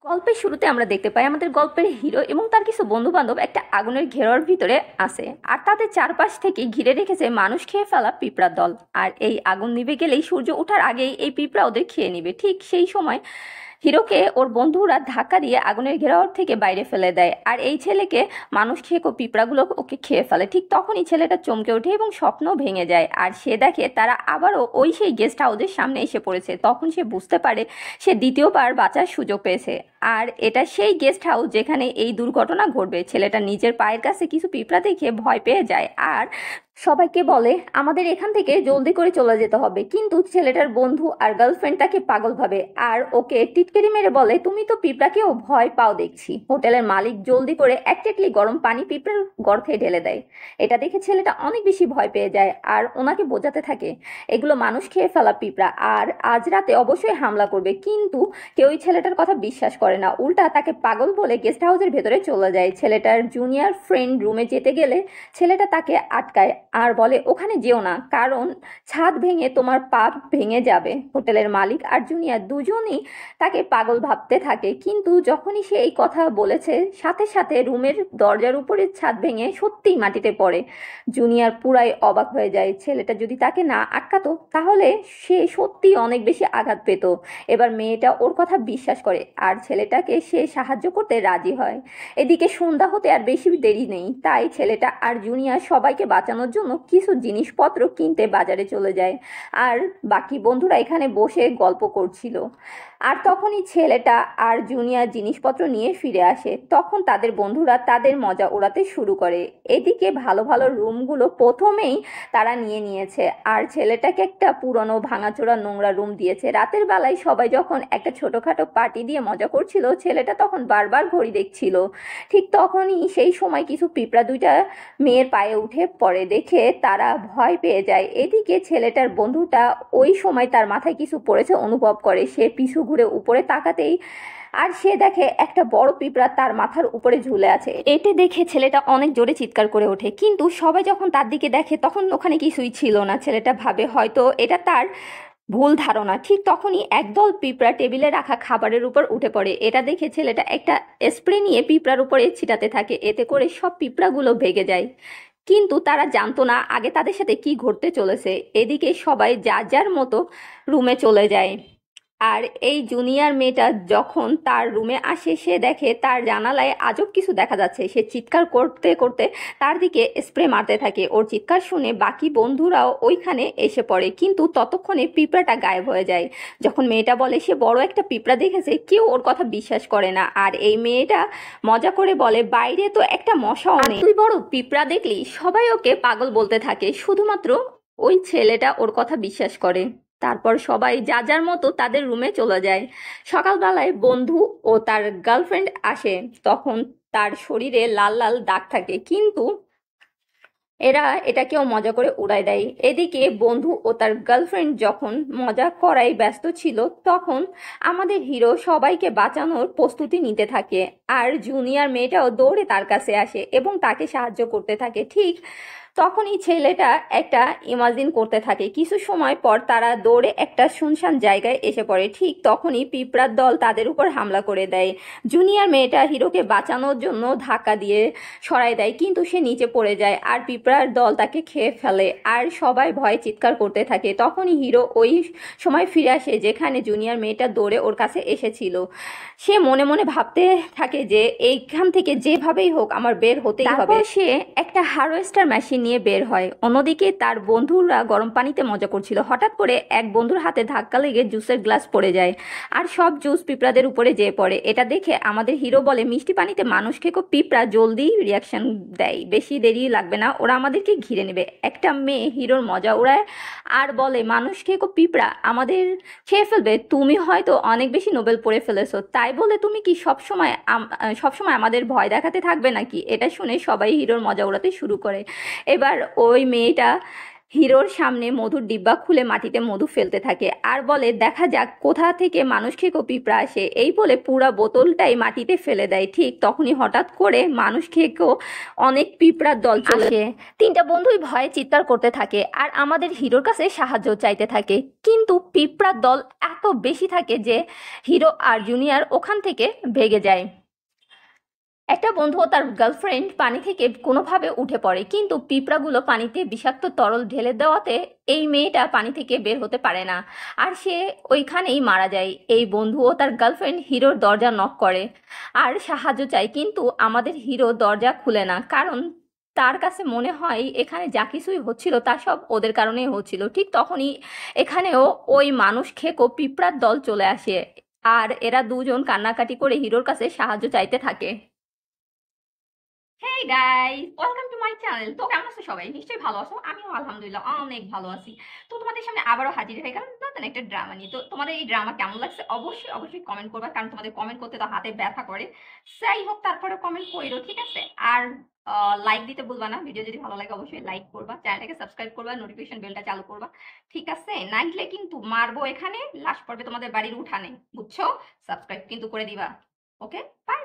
গল্পের শুরুতে আমরা দেখতে পাই আমাদের গল্পের হিরো এবং তার কিছু বন্ধু বান্ধব একটা আগুনের ঘেরার ভিতরে আছে, আর তাদের চারপাশ থেকে ঘিরে রেখেছে মানুষ খেয়ে ফেলা পিঁপড়ার দল। আর এই আগুন নিভে গেলেই, সূর্য ওঠার আগেই এই পিঁপড়া ওদের খেয়ে নিবে। ঠিক সেই সময় হিরোকে ওর বন্ধুরা ধাক্কা দিয়ে আগুনের ঘেরাওয়ার থেকে বাইরে ফেলে দেয়, আর এই ছেলেকে মানুষ খেয়ে পিঁপড়াগুলো ওকে খেয়ে ফেলে। ঠিক তখনই ছেলেটা চমকে ওঠে এবং স্বপ্ন ভেঙে যায়, আর সে দেখে তারা আবারও ওই সেই গেস্ট হাউসের সামনে এসে পড়েছে। তখন সে বুঝতে পারে সে দ্বিতীয়বার বাঁচার সুযোগ পেয়েছে, আর এটা সেই গেস্ট হাউস যেখানে এই দুর্ঘটনা ঘটবে। ছেলেটা নিজের পায়ের কাছে কিছু পিঁপড়া দেখে ভয় পেয়ে যায় আর সবাইকে বলে আমাদের এখান থেকে জলদি করে চলে যেতে হবে। কিন্তু ছেলেটার বন্ধু আর গার্লফ্রেন্ড তাকে পাগল ভাবে আর ওকে টিটকারি মেরে বলে, তুমি তো পিঁপড়াকেও ভয় পাও দেখছি। হোটেলের মালিক জলদি করে এক কেটলি গরম পানি পিঁপড়ার গর্তে ঢেলে দেয়। এটা দেখে ছেলেটা অনেক বেশি ভয় পেয়ে যায় আর ওনাকে বোঝাতে থাকে এগুলো মানুষ খেয়ে ফেলা পিঁপড়া, আর আজ রাতে অবশ্যই হামলা করবে। কিন্তু কেউই ছেলেটার কথা বিশ্বাস করে না, উল্টা তাকে পাগল বলে গেস্ট হাউসের ভেতরে চলে যায়। ছেলেটার জুনিয়র ফ্রেন্ড রুমে যেতে গেলে ছেলেটা তাকে আটকায় আর বলে ওখানে যেও না, কারণ ছাদ ভেঙে তোমার পা ভেঙে যাবে। হোটেলের মালিক আর জুনিয়র দুজনই তাকে পাগল ভাবতে থাকে, কিন্তু যখনই সে এই কথা বলেছে সাথে সাথে রুমের দরজার উপরে ছাদ ভেঙে সত্যিই মাটিতে পড়ে। জুনিয়র পুরাই অবাক হয়ে যায়, ছেলেটা যদি তাকে না আটকাতো তাহলে সে সত্যি অনেক বেশি আঘাত পেত। এবার মেয়েটা ওর কথা বিশ্বাস করে আর ছেলেটাকে সে সাহায্য করতে রাজি হয়। এদিকে সন্ধ্যা হতে আর বেশি দেরি নেই, তাই ছেলেটা আর জুনিয়র সবাইকে বাঁচানোর জন্য কিছু জিনিসপত্র কিনতে বাজারে চলে যায়, আর বাকি বন্ধুরা এখানে বসে গল্প করছিল। আর তখনই ছেলেটা আর জুনিয়র জিনিসপত্র নিয়ে ফিরে আসে, তখন তাদের বন্ধুরা তাদের মজা ওড়াতে শুরু করে। এদিকে ভালো ভালো রুমগুলো প্রথমেই তারা নিয়ে নিয়েছে, আর ছেলেটাকে একটা পুরনো ভাঙাচোরা নোংরা রুম দিয়েছে। রাতের বেলায় সবাই যখন একটা ছোটোখাটো পার্টি দিয়ে মজা করছিল, ছেলেটা তখন বারবার ঘড়ি দেখছিল। ঠিক তখনই সেই সময় কিছু পিঁপড়া দুইটা মেয়ের পায়ে উঠে পড়ে, দেখে তারা ভয় পেয়ে যায়। এদিকে ছেলেটার বন্ধুটা ওই সময় তার মাথায় কিছু পড়েছে অনুভব করে, সে পিছু ঘুরে উপরে তাকাতেই আর সে দেখে একটা বড় পিঁপড়া তার মাথার উপরে ঝুলে আছে। এতে দেখে ছেলেটা অনেক জোরে চিৎকার করে ওঠে, কিন্তু সবাই যখন তার দিকে দেখে তখন ওখানে কিছুই ছিল না। ছেলেটা ভাবে হয়তো এটা তার ভুল ধারণা। ঠিক তখনই একদল পিঁপড়া টেবিলে রাখা খাবারের উপর উঠে পড়ে। এটা দেখে ছেলেটা একটা স্প্রে নিয়ে পিঁপড়ার উপরে ছিটাতে থাকে, এতে করে সব পিঁপড়াগুলো ভেগে যায়। কিন্তু তারা জানতো না আগে তাদের সাথে কি ঘটতে চলেছে। এদিকে সবাই যার যার মতো রুমে চলে যায়, আর এই জুনিয়র মেয়েটা যখন তার রুমে আসে সে দেখে তার জানালায় আজব কিছু দেখা যাচ্ছে। সে চিৎকার করতে করতে তার দিকে স্প্রে মারতে থাকে। ওর চিৎকার শুনে বাকি বন্ধুরাও ওইখানে এসে পড়ে, কিন্তু ততক্ষণে পিঁপড়াটা গায়েব হয়ে যায়। যখন মেয়েটা বলে সে বড় একটা পিঁপড়া দেখেছে, কেউ ওর কথা বিশ্বাস করে না, আর এই মেয়েটা মজা করে বলে বাইরে তো একটা মশাও নেই, তুই বড় পিঁপড়া দেখলি। সবাই ওকে পাগল বলতে থাকে, শুধুমাত্র ওই ছেলেটা ওর কথা বিশ্বাস করে। তারপর সবাই যা যার মতো তাদের রুমে চলে যায়। সকালবেলায় বন্ধু ও তার গার্লফ্রেন্ড আসে, তখন তার শরীরে লাল লাল দাগ থাকে, কিন্তু এটাকেও মজা করে উড়ায় দেয়। এদিকে বন্ধু ও তার গার্লফ্রেন্ড যখন মজা করাই ব্যস্ত ছিল, তখন আমাদের হিরো সবাইকে বাঁচানোর প্রস্তুতি নিতে থাকে, আর জুনিয়র মেয়েটাও দৌড়ে তার কাছে আসে এবং তাকে সাহায্য করতে থাকে। ঠিক তখনই ছেলেটা একটা ইমাজিন করতে থাকে। কিছু সময় পর তারা দৌড়ে একটা শুনশান জায়গায় এসে পড়ে। ঠিক তখনই পিঁপড়ার দল তাদের উপর হামলা করে দেয়। জুনিয়র মেয়েটা হিরোকে বাঁচানোর জন্য ধাক্কা দিয়ে সরায় দেয়, কিন্তু সে নিচে পড়ে যায় আর পিঁপড়ার দল তাকে খেয়ে ফেলে, আর সবাই ভয়ে চিৎকার করতে থাকে। তখনই হিরো ওই সময় ফিরে আসে যেখানে জুনিয়র মেয়েটা দৌড়ে ওর কাছে এসেছিল। সে মনে মনে ভাবতে থাকে যে এইখান থেকে যেভাবেই হোক আমার বের হতেই হবে। সে একটা হারভেস্টার মেশিন নিয়ে বের হয়। অন্যদিকে তার বন্ধুরা গরম পানিতে মজা করছিল। হঠাৎ করে এক বন্ধুর হাতে ধাক্কা লেগে জুসের গ্লাস পড়ে যায়, আর সব জুস পিঁপড়াদের উপরে যেয়ে পড়ে। এটা দেখে আমাদের হিরো বলে মিষ্টি পানিতে মানুষ খেকো পিঁপড়া জলদি রিয়াকশন দেয়, বেশি দেরি লাগবে না, ওরা আমাদেরকে ঘিরে নেবে। একটা মেয়ে হিরোর মজা ওড়ায় আর বলে মানুষ খেকো পিঁপড়া আমাদের খেয়ে ফেলবে, তুমি হয়তো অনেক বেশি নোবেল পড়ে ফেলেছো, তাই বলে তুমি কি সবসময় আমাদের ভয় দেখাতে থাকবে নাকি। এটা শুনে সবাই হিরোর মজা ওড়াতে শুরু করে। এবার ওই মেয়েটা হিরোর সামনে মধুর ডিব্বা খুলে মাটিতে মধু ফেলতে থাকে আর বলে দেখা যাক কোথা থেকে মানুষ খেকো পিঁপড়া আসে। এই বলে পুরা বোতলটাই মাটিতে ফেলে দেয়। ঠিক তখনই হঠাৎ করে মানুষ খেকো অনেক পিঁপড়ার দল চলে আসে। তিনটা বন্ধুই ভয়ে চিৎকার করতে থাকে আর আমাদের হিরোর কাছে সাহায্য চাইতে থাকে, কিন্তু পিঁপড়ার দল এত বেশি থাকে যে হিরো আর জুনিয়র ওখান থেকে ভেগে যায়। একটা বন্ধু ও তার গার্লফ্রেন্ড পানি থেকে কোনোভাবে উঠে পড়ে, কিন্তু পিঁপড়াগুলো পানিতে বিষাক্ত তরল ঢেলে দেওয়াতে এই মেয়েটা পানি থেকে বের হতে পারে না আর সে ওইখানেই মারা যায়। এই বন্ধু ও তার গার্লফ্রেন্ড হিরোর দরজা নক করে আর সাহায্য চায়, কিন্তু আমাদের হিরো দরজা খুলে না, কারণ তার কাছে মনে হয় এখানে যা কিছুই হচ্ছিল তা সব ওদের কারণেই হচ্ছিল। ঠিক তখনই এখানেও ওই মানুষ খেকো পিঁপড়ার দল চলে আসে আর এরা দুজন কান্নাকাটি করে হিরোর কাছে সাহায্য চাইতে থাকে। Hey guys, welcome to my channel. তো কেমন আছো সবাই? নিশ্চয়ই ভালো আছো। আমিও আলহামদুলিল্লাহ অনেক ভালো আছি। তো তোমাদের সামনে আবারও হাজির হয়ে গেলাম নতুন একটা ড্রামা নিয়ে। তো তোমাদের এই ড্রামা কেমন লাগছে অবশ্যই অবশ্যই কমেন্ট করবা, কারণ তোমাদের কমেন্ট করতে তো হাতে ব্যথা করে। যাই হোক, তারপরে কমেন্ট কইরো, ঠিক আছে? আর লাইক দিতে ভুলবা না। ভিডিও যদি ভালো লাগে অবশ্যই লাইক করবা, চ্যানেলটাকে সাবস্ক্রাইব করবা, নোটিফিকেশন বেলটা চালু করবা, ঠিক আছে? নাইলে কিন্তু মারবো এখানে, লাস্ট পর্বে তোমাদের বাড়ির উঠানে, বুঝছো? সাবস্ক্রাইব কিন্তু করে দিবা। ওকে, বাই।